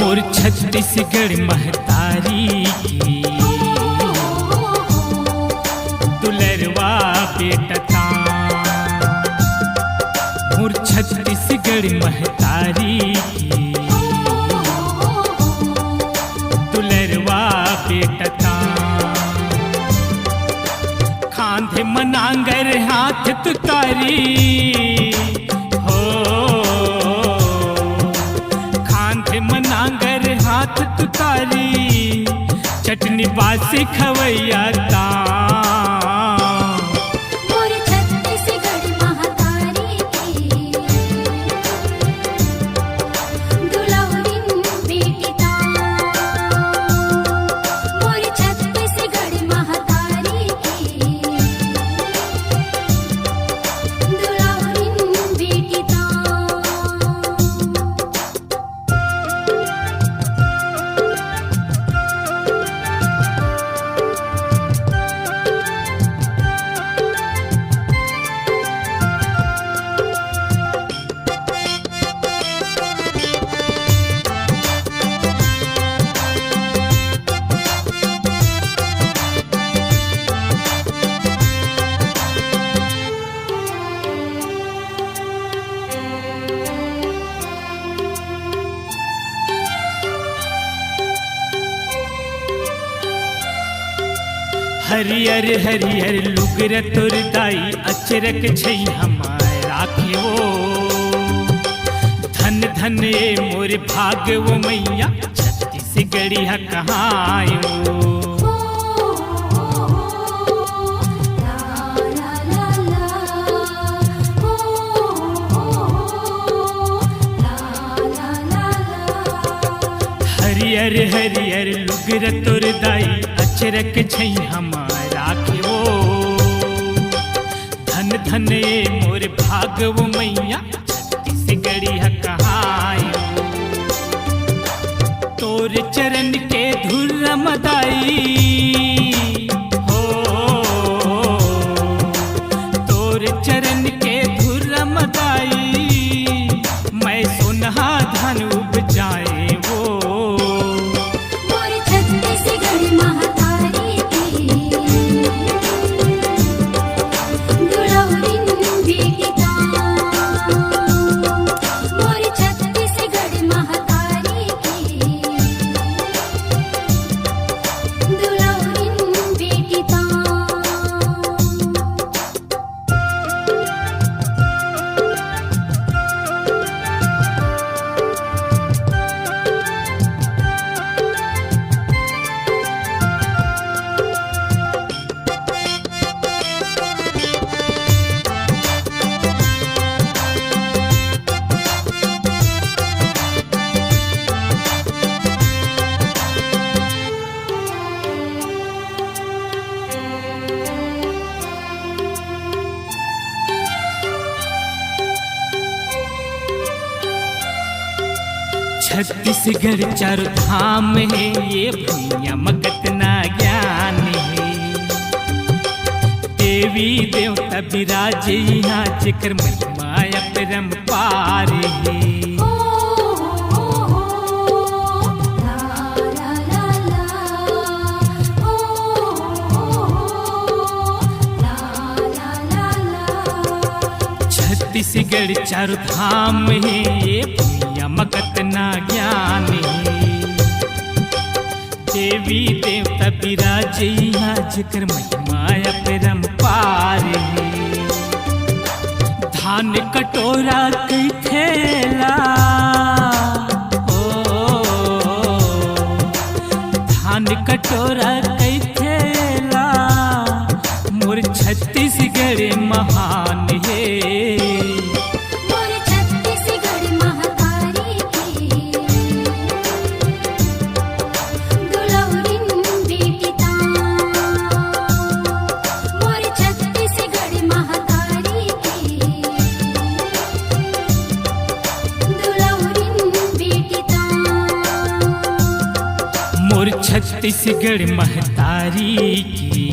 मोर छत्तीसगढ़ महतारी की दुलरवा बेटता। मोर छत्तीसगढ़ महतारी की दुलरवा बेटता। खांधे मनांगर हाथ तुतारी हो, खांधे मनांगर हाथ तुतारी, चटनी बासी खवैया ता। मोर छत्तीसगढ़ महतारी की दुलौरिन बेटिता। मोर छत्तीसगढ़ महतारी की दुलौरिन बेटिता। हरियर हरियर लुगर तोर दाई अचरक छै हमार राखे वो। धन धन ए मोर भाग वो मैया छत्तीसगढ़िया कहायो। हरियर हरियर लुगर तोर दाई अचरक छै हमार राखे वो। धन धन ए मोर भाग वो मैया छत्तीसगढ़िया कहायो। तोर चरण के धुर मदाई हो, तोर चरण के धुर मदाई, मैं सोनहा धन उपजाए वो। मोर छत्तीसगढ़ महतारी की दुलौरिन बेटिता। मोर छत्तीसगढ़ महतारी की दुलौरिन बेटिता। छत्तीसगढ़ चारों धाम है, ये भैया मगत ना ज्ञान है। देवी देवता विराज यहाँ जेकर महिमा अपरंपार है। छत्तीसगढ़ चारों धाम है, ये भैया मगत ना ज्ञान है। देवी देवता विराज यहाँ जेकर महिमा अपरंपार है। धान कटोरा कई थैला हो, धान कटोरा कई थैला, मोर छत्तीसगढ़ महान है। मोर छत्तीसगढ़ महतारी की दुलौरिन बेटिता। मोर छत्तीसगढ़ महतारी की दुलौरिन बेटिता। मोर छत्तीसगढ़ महतारी की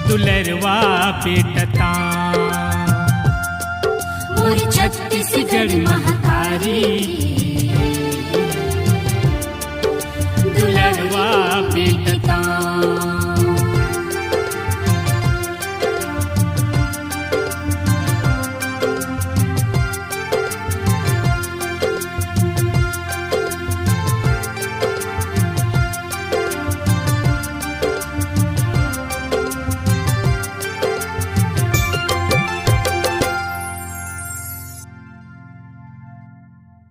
दुलरवा बेटता। मोर छत्तीसगढ़ महतारी